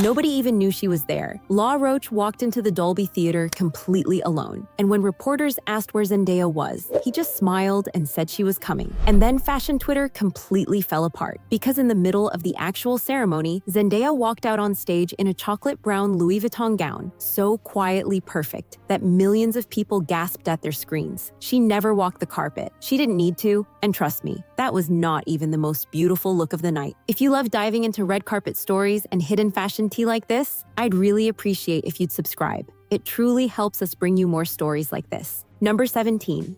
Nobody even knew she was there. Law Roach walked into the Dolby Theater completely alone. And when reporters asked where Zendaya was, he just smiled and said she was coming. And then fashion Twitter completely fell apart. Because in the middle of the actual ceremony, Zendaya walked out on stage in a chocolate brown Louis Vuitton gown, so quietly perfect that millions of people gasped at their screens. She never walked the carpet. She didn't need to, and trust me, that was not even the most beautiful look of the night. If you love diving into red carpet stories and hidden fashion tea like this, I'd really appreciate if you'd subscribe. It truly helps us bring you more stories like this. Number 17,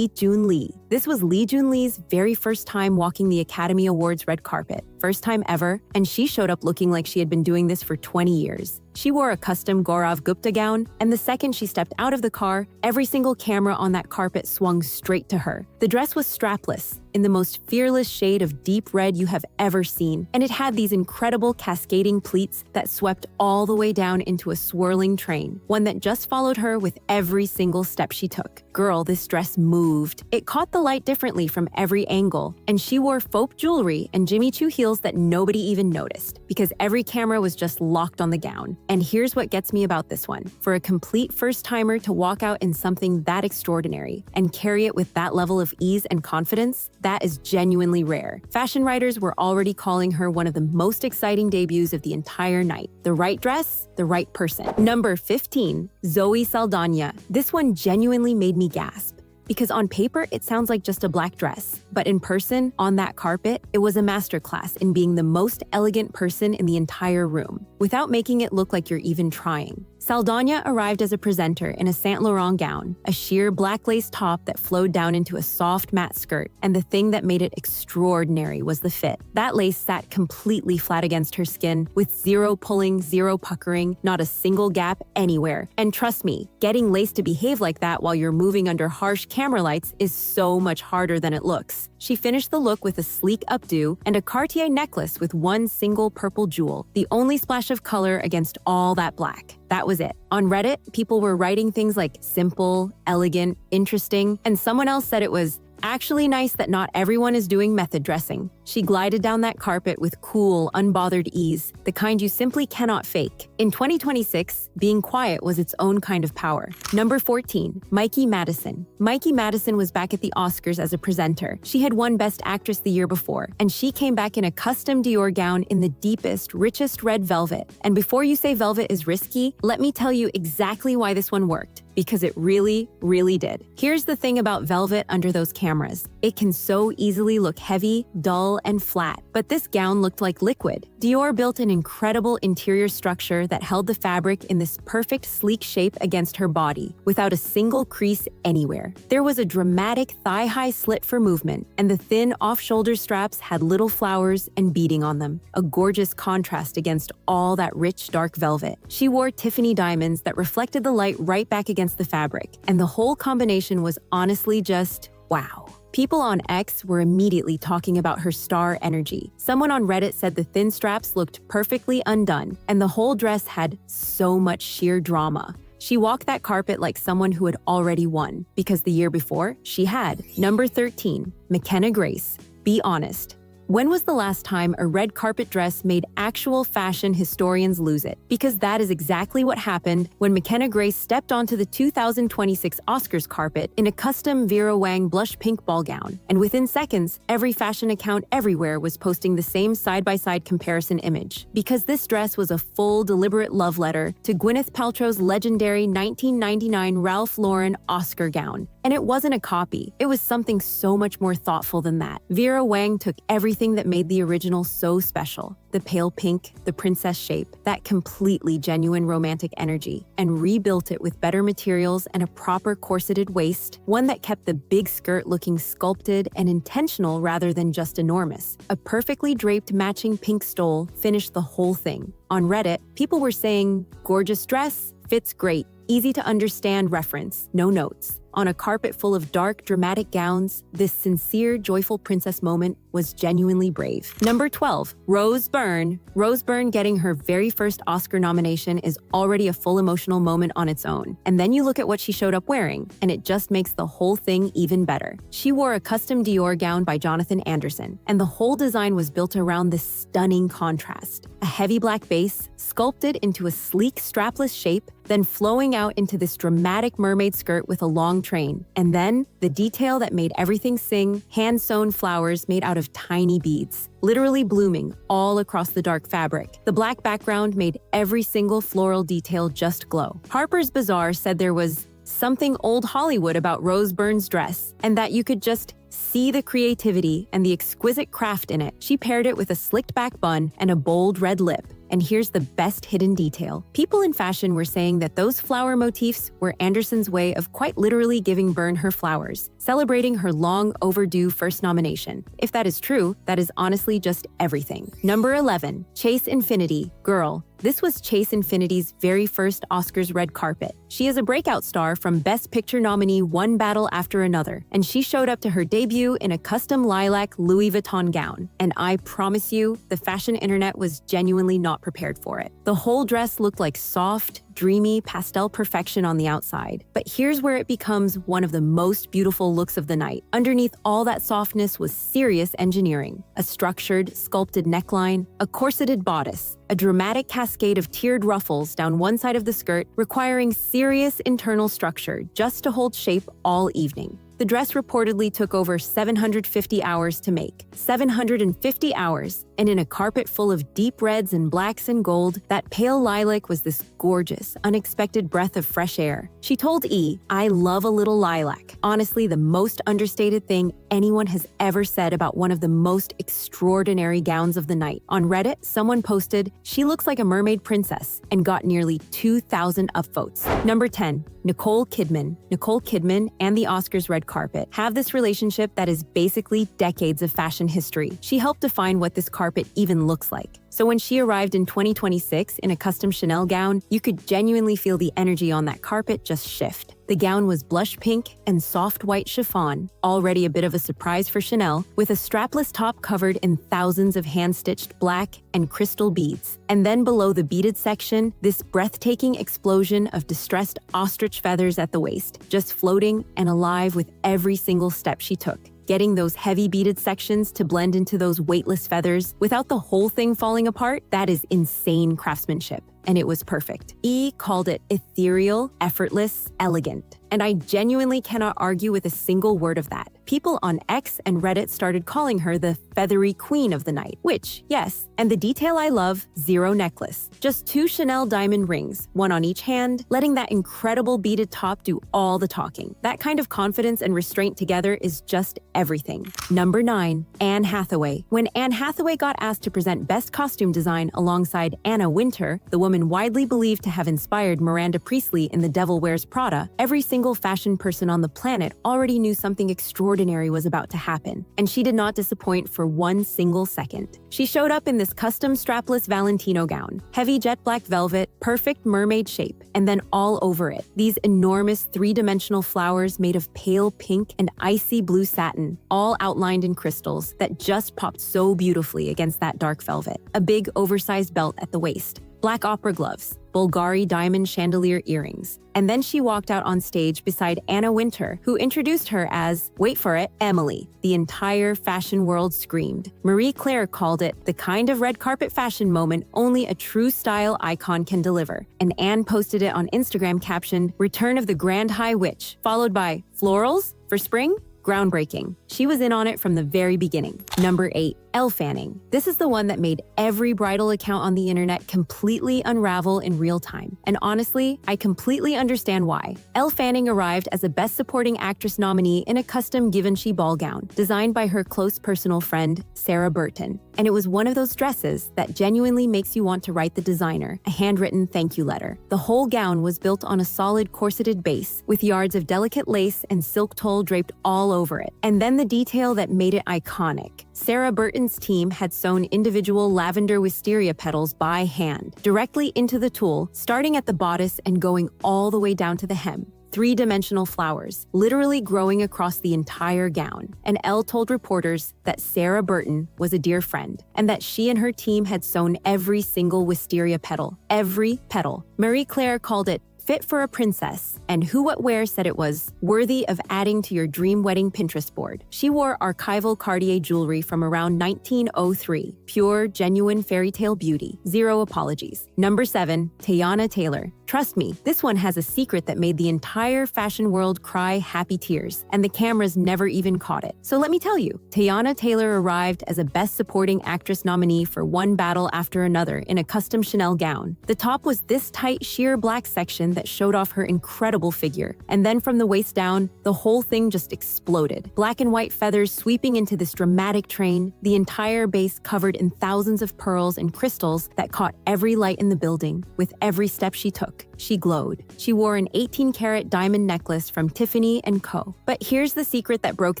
Jun Li. This was Jun Li's very first time walking the Academy Awards red carpet. First time ever, and she showed up looking like she had been doing this for 20 years. She wore a custom Gaurav Gupta gown, and the second she stepped out of the car, every single camera on that carpet swung straight to her. The dress was strapless, in the most fearless shade of deep red you have ever seen, and it had these incredible cascading pleats that swept all the way down into a swirling train, one that just followed her with every single step she took. Girl, this dress moved. It caught the light differently from every angle, and she wore faux jewelry and Jimmy Choo heels that nobody even noticed, because every camera was just locked on the gown. And here's what gets me about this one. For a complete first-timer to walk out in something that extraordinary and carry it with that level of ease and confidence, that is genuinely rare. Fashion writers were already calling her one of the most exciting debuts of the entire night. The right dress, the right person. Number 15, Zoe Saldaña. This one genuinely made me gasp. Because on paper, it sounds like just a black dress. But in person, on that carpet, it was a masterclass in being the most elegant person in the entire room, without making it look like you're even trying. Saldaña arrived as a presenter in a Saint Laurent gown, a sheer black lace top that flowed down into a soft matte skirt, and the thing that made it extraordinary was the fit. That lace sat completely flat against her skin, with zero pulling, zero puckering, not a single gap anywhere. And trust me, getting lace to behave like that while you're moving under harsh camera lights is so much harder than it looks. She finished the look with a sleek updo and a Cartier necklace with one single purple jewel, the only splash of color against all that black. That was it. On Reddit, people were writing things like simple, elegant, interesting, and someone else said it was actually nice that not everyone is doing method dressing. She glided down that carpet with cool, unbothered ease, the kind you simply cannot fake. In 2026, being quiet was its own kind of power. Number 14, Mikey Madison. Mikey Madison was back at the Oscars as a presenter. She had won Best Actress the year before, and she came back in a custom Dior gown in the deepest, richest red velvet. And before you say velvet is risky, let me tell you exactly why this one worked. Because it really, really did. Here's the thing about velvet under those cameras. It can so easily look heavy, dull, and flat, but this gown looked like liquid. Dior built an incredible interior structure that held the fabric in this perfect, sleek shape against her body, without a single crease anywhere. There was a dramatic thigh-high slit for movement, and the thin off-shoulder straps had little flowers and beading on them, a gorgeous contrast against all that rich, dark velvet. She wore Tiffany diamonds that reflected the light right back against the fabric, and the whole combination was honestly just wow. People on X were immediately talking about her star energy. Someone on Reddit said the thin straps looked perfectly undone, and the whole dress had so much sheer drama. She walked that carpet like someone who had already won, because the year before, she had. Number 13, Mckenna Grace. Be honest. When was the last time a red carpet dress made actual fashion historians lose it? Because that is exactly what happened when Mckenna Grace stepped onto the 2026 Oscars carpet in a custom Vera Wang blush pink ball gown. And within seconds, every fashion account everywhere was posting the same side-by-side comparison image. Because this dress was a full, deliberate love letter to Gwyneth Paltrow's legendary 1999 Ralph Lauren Oscar gown. And it wasn't a copy. It was something so much more thoughtful than that. Vera Wang took everything that made the original so special, the pale pink, the princess shape, that completely genuine romantic energy, and rebuilt it with better materials and a proper corseted waist, one that kept the big skirt looking sculpted and intentional rather than just enormous. A perfectly draped matching pink stole finished the whole thing. On Reddit, people were saying, gorgeous dress, fits great, easy to understand reference, no notes. On a carpet full of dark, dramatic gowns, this sincere, joyful princess moment was genuinely brave. Number 12, Rose Byrne. Rose Byrne getting her very first Oscar nomination is already a full emotional moment on its own. And then you look at what she showed up wearing, and it just makes the whole thing even better. She wore a custom Dior gown by Jonathan Anderson, and the whole design was built around this stunning contrast. A heavy black base, sculpted into a sleek, strapless shape, then flowing out into this dramatic mermaid skirt with a long train. And then, the detail that made everything sing, hand-sewn flowers made out of tiny beads, literally blooming all across the dark fabric. The black background made every single floral detail just glow. Harper's Bazaar said there was something old Hollywood about Rose Byrne's dress, and that you could just see the creativity and the exquisite craft in it. She paired it with a slicked back bun and a bold red lip. And here's the best hidden detail. People in fashion were saying that those flower motifs were Anderson's way of quite literally giving Byrne her flowers, celebrating her long overdue first nomination. If that is true, that is honestly just everything. Number 11, Chase Infiniti. Girl, this was Chase Infiniti's very first Oscars red carpet. She is a breakout star from Best Picture nominee one battle after another, and she showed up to her debut in a custom lilac Louis Vuitton gown. And I promise you, the fashion internet was genuinely not prepared for it. The whole dress looked like soft, dreamy pastel perfection on the outside. But here's where it becomes one of the most beautiful looks of the night. Underneath all that softness was serious engineering. A structured, sculpted neckline, a corseted bodice, a dramatic cascade of tiered ruffles down one side of the skirt, requiring serious internal structure just to hold shape all evening. The dress reportedly took over 750 hours to make. 750 hours, and in a carpet full of deep reds and blacks and gold, that pale lilac was this gorgeous, unexpected breath of fresh air. She told E, "I love a little lilac." Honestly, the most understated thing anyone has ever said about one of the most extraordinary gowns of the night. On Reddit, someone posted, "She looks like a mermaid princess," and got nearly 2,000 upvotes. Number 10, Nicole Kidman. Nicole Kidman and the Oscars red carpet have this relationship that is basically decades of fashion history. She helped define what this carpet even looks like. So when she arrived in 2026 in a custom Chanel gown, you could genuinely feel the energy on that carpet just shift. The gown was blush pink and soft white chiffon, already a bit of a surprise for Chanel, with a strapless top covered in thousands of hand-stitched black and crystal beads. And then below the beaded section, this breathtaking explosion of distressed ostrich feathers at the waist, just floating and alive with every single step she took. Getting those heavy beaded sections to blend into those weightless feathers without the whole thing falling apart, that is insane craftsmanship. And it was perfect. E called it ethereal, effortless, elegant. And I genuinely cannot argue with a single word of that. People on X and Reddit started calling her the feathery queen of the night, which, yes, and the detail I love, zero necklace. Just 2 Chanel diamond rings, one on each hand, letting that incredible beaded top do all the talking. That kind of confidence and restraint together is just everything. Number 9, Anne Hathaway. When Anne Hathaway got asked to present Best Costume Design alongside Anna Wintour, the woman widely believed to have inspired Miranda Priestly in The Devil Wears Prada, every single fashion person on the planet already knew something extraordinary was about to happen, and she did not disappoint for one single second. She showed up in this custom strapless Valentino gown, heavy jet black velvet, perfect mermaid shape, and then all over it, these enormous 3-dimensional flowers made of pale pink and icy blue satin, all outlined in crystals that just popped so beautifully against that dark velvet. A big oversized belt at the waist, black opera gloves, Bulgari diamond chandelier earrings. And then she walked out on stage beside Anna Wintour, who introduced her as, wait for it, Emily. The entire fashion world screamed. Marie Claire called it the kind of red carpet fashion moment only a true style icon can deliver. And Anne posted it on Instagram captioned, "Return of the Grand High Witch," followed by, "Florals for spring?" Groundbreaking. She was in on it from the very beginning. Number 8, Elle Fanning. This is the one that made every bridal account on the internet completely unravel in real time. And honestly, I completely understand why. Elle Fanning arrived as a Best Supporting Actress nominee in a custom Givenchy ball gown, designed by her close personal friend, Sarah Burton. And it was one of those dresses that genuinely makes you want to write the designer a handwritten thank you letter. The whole gown was built on a solid corseted base, with yards of delicate lace and silk tulle draped all over it. And then the detail that made it iconic. Sarah Burton's team had sewn individual lavender wisteria petals by hand, directly into the tulle, starting at the bodice and going all the way down to the hem. three-dimensional flowers, literally growing across the entire gown. And Elle told reporters that Sarah Burton was a dear friend, and that she and her team had sewn every single wisteria petal. Every petal. Marie Claire called it fit for a princess, and Who What Wear said it was worthy of adding to your dream wedding Pinterest board. She wore archival Cartier jewelry from around 1903. Pure, genuine fairy tale beauty. Zero apologies. Number 7, Teyana Taylor. Trust me, this one has a secret that made the entire fashion world cry happy tears, and the cameras never even caught it. So let me tell you, Teyana Taylor arrived as a Best Supporting Actress nominee for one battle after another in a custom Chanel gown. The top was this tight, sheer black section that showed off her incredible figure. And then from the waist down, the whole thing just exploded. Black and white feathers sweeping into this dramatic train, the entire base covered in thousands of pearls and crystals that caught every light in the building. With every step she took, she glowed. She wore an 18-karat diamond necklace from Tiffany & Co. But here's the secret that broke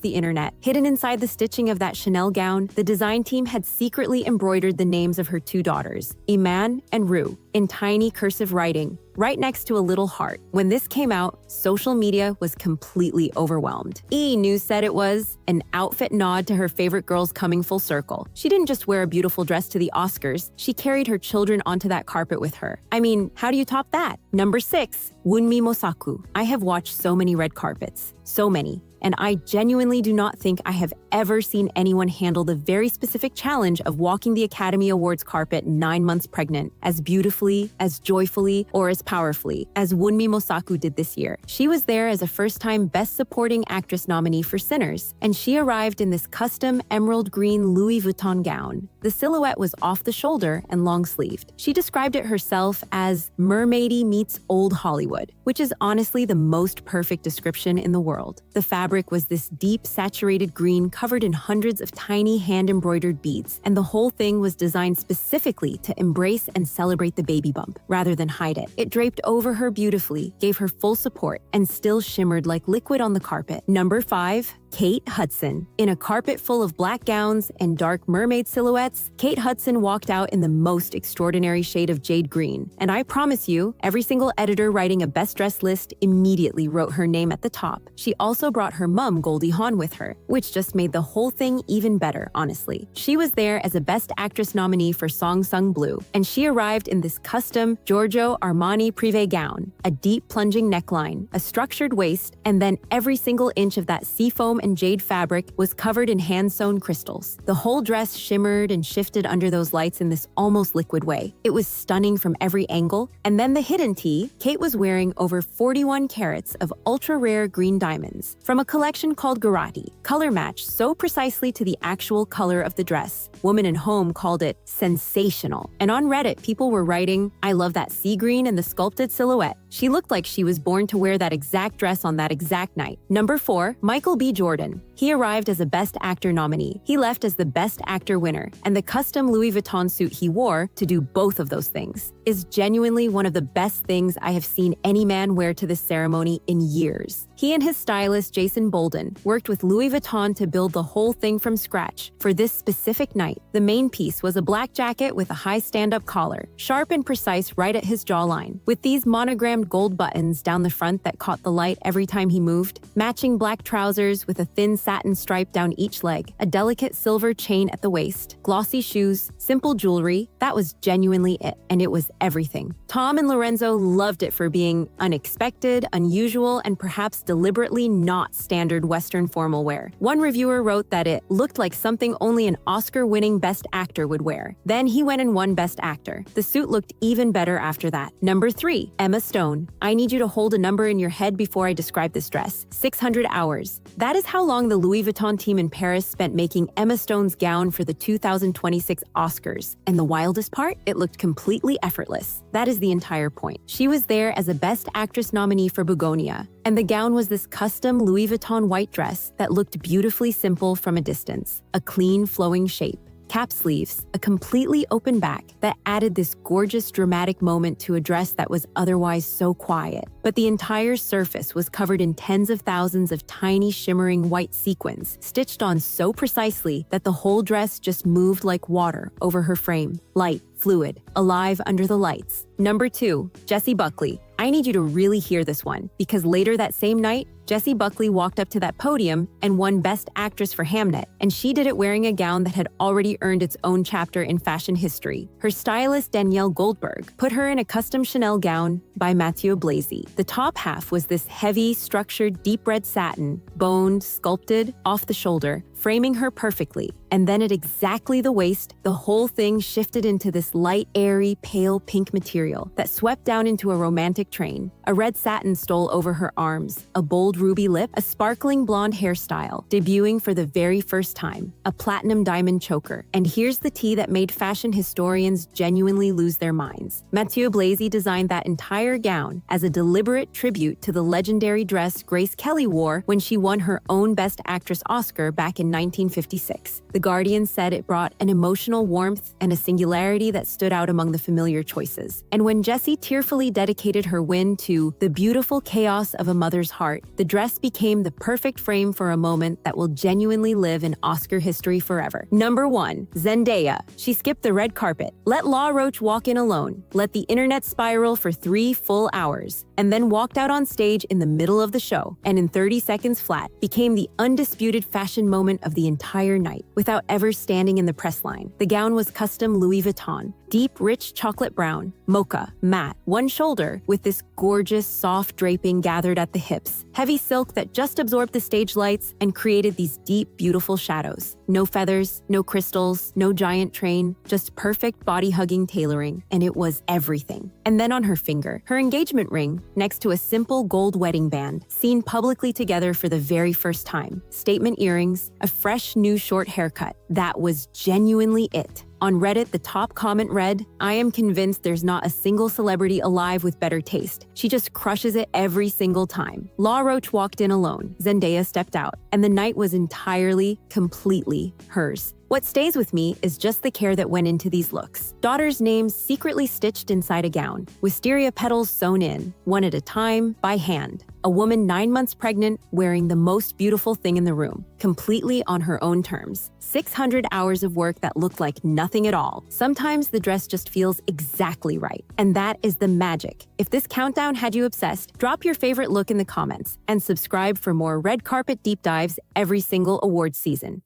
the internet. Hidden inside the stitching of that Chanel gown, the design team had secretly embroidered the names of her two daughters, Iman and Rue, in tiny cursive writing, right next to a little heart. When this came out, social media was completely overwhelmed. E! News said it was an outfit nod to her favorite girls coming full circle. She didn't just wear a beautiful dress to the Oscars, she carried her children onto that carpet with her. I mean, how do you top that? Number 6, Wunmi Mosaku. I have watched so many red carpets. So many. And I genuinely do not think I have ever seen anyone handle the very specific challenge of walking the Academy Awards carpet 9 months pregnant as beautifully, as joyfully, or as powerfully as Wunmi Mosaku did this year. She was there as a first-time Best Supporting Actress nominee for Sinners, and she arrived in this custom emerald green Louis Vuitton gown. The silhouette was off the shoulder and long-sleeved. She described it herself as mermaidy meets old Hollywood, which is honestly the most perfect description in the world. The fabric was this deep, saturated green covered in hundreds of tiny hand-embroidered beads, and the whole thing was designed specifically to embrace and celebrate the baby bump, rather than hide it. It draped over her beautifully, gave her full support, and still shimmered like liquid on the carpet. Number 5, Kate Hudson. In a carpet full of black gowns and dark mermaid silhouettes, Kate Hudson walked out in the most extraordinary shade of jade green. And I promise you, every single editor writing a best dress list immediately wrote her name at the top. She also brought her mum Goldie Hawn with her, which just made the whole thing even better, honestly. She was there as a Best Actress nominee for Song Sung Blue, and she arrived in this custom Giorgio Armani privé gown, a deep plunging neckline, a structured waist, and then every single inch of that seafoam and jade fabric was covered in hand-sewn crystals. The whole dress shimmered and shifted under those lights in this almost liquid way. It was stunning from every angle. And then the hidden tea, Kate was wearing over 41 carats of ultra-rare green diamonds from a collection called Garati, color matched so precisely to the actual color of the dress. Woman in Home called it sensational. And on Reddit, people were writing, "I love that sea green and the sculpted silhouette." She looked like she was born to wear that exact dress on that exact night. Number 4, Michael B. Jordan. He arrived as a Best Actor nominee. He left as the Best Actor winner, and the custom Louis Vuitton suit he wore to do both of those things is genuinely one of the best things I have seen any man wear to this ceremony in years. He and his stylist Jason Bolden worked with Louis Vuitton to build the whole thing from scratch for this specific night. The main piece was a black jacket with a high stand-up collar, sharp and precise right at his jawline, with these monogrammed gold buttons down the front that caught the light every time he moved, matching black trousers with a thin satin stripe down each leg, a delicate silver chain at the waist, glossy shoes, simple jewelry. That was genuinely it, and it was everything. Tom and Lorenzo loved it for being unexpected, unusual, and perhaps deliberately not standard Western formal wear. One reviewer wrote that it looked like something only an Oscar-winning Best Actor would wear. Then he went and won Best Actor. The suit looked even better after that. Number 3, Emma Stone. I need you to hold a number in your head before I describe this dress. 600 hours. That is how long the Louis Vuitton team in Paris spent making Emma Stone's gown for the 2026 Oscars. And the wildest part? It looked completely effortless. That is the entire point. She was there as a Best Actress nominee for Begonia, and the gown was this custom Louis Vuitton white dress that looked beautifully simple from a distance, a clean, flowing shape. Cap sleeves, a completely open back that added this gorgeous dramatic moment to a dress that was otherwise so quiet. But the entire surface was covered in tens of thousands of tiny shimmering white sequins, stitched on so precisely that the whole dress just moved like water over her frame. Light, fluid, alive under the lights. Number 2, Jessie Buckley. I need you to really hear this one, because later that same night, Jessie Buckley walked up to that podium and won Best Actress for Hamnet, and she did it wearing a gown that had already earned its own chapter in fashion history. Her stylist Danielle Goldberg put her in a custom Chanel gown by Mathieu Blazy. The top half was this heavy, structured, deep red satin, boned, sculpted, off the shoulder, framing her perfectly. And then at exactly the waist, the whole thing shifted into this light, airy, pale pink material that swept down into a romantic train. A red satin stole over her arms, a bold ruby lip, a sparkling blonde hairstyle, debuting for the very first time, a platinum diamond choker. And here's the tea that made fashion historians genuinely lose their minds. Mathieu Blazy designed that entire gown as a deliberate tribute to the legendary dress Grace Kelly wore when she won her own Best Actress Oscar back in 1956. The Guardian said it brought an emotional warmth and a singularity that stood out among the familiar choices. And when Jessie tearfully dedicated her win to the beautiful chaos of a mother's heart, the dress became the perfect frame for a moment that will genuinely live in Oscar history forever. Number 1. Zendaya. She skipped the red carpet, let Law Roach walk in alone, let the internet spiral for 3 full hours, and then walked out on stage in the middle of the show, and in 30 seconds flat, became the undisputed fashion moment of the entire night, without ever standing in the press line. The gown was custom Louis Vuitton, deep, rich chocolate brown, mocha, matte, one shoulder, with this gorgeous, soft draping gathered at the hips, heavy silk that just absorbed the stage lights and created these deep, beautiful shadows. No feathers, no crystals, no giant train, just perfect body-hugging tailoring, and it was everything. And then on her finger, her engagement ring, next to a simple gold wedding band, seen publicly together for the very first time. Statement earrings, a fresh new short haircut. That was genuinely it. On Reddit, the top comment read, "I am convinced there's not a single celebrity alive with better taste. She just crushes it every single time." Law Roach walked in alone, Zendaya stepped out, and the night was entirely, completely hers. What stays with me is just the care that went into these looks. Daughters' names secretly stitched inside a gown, wisteria petals sewn in, one at a time, by hand. A woman 9 months pregnant, wearing the most beautiful thing in the room, completely on her own terms. 600 hours of work that looked like nothing at all. Sometimes the dress just feels exactly right. And that is the magic. If this countdown had you obsessed, drop your favorite look in the comments and subscribe for more red carpet deep dives every single award season.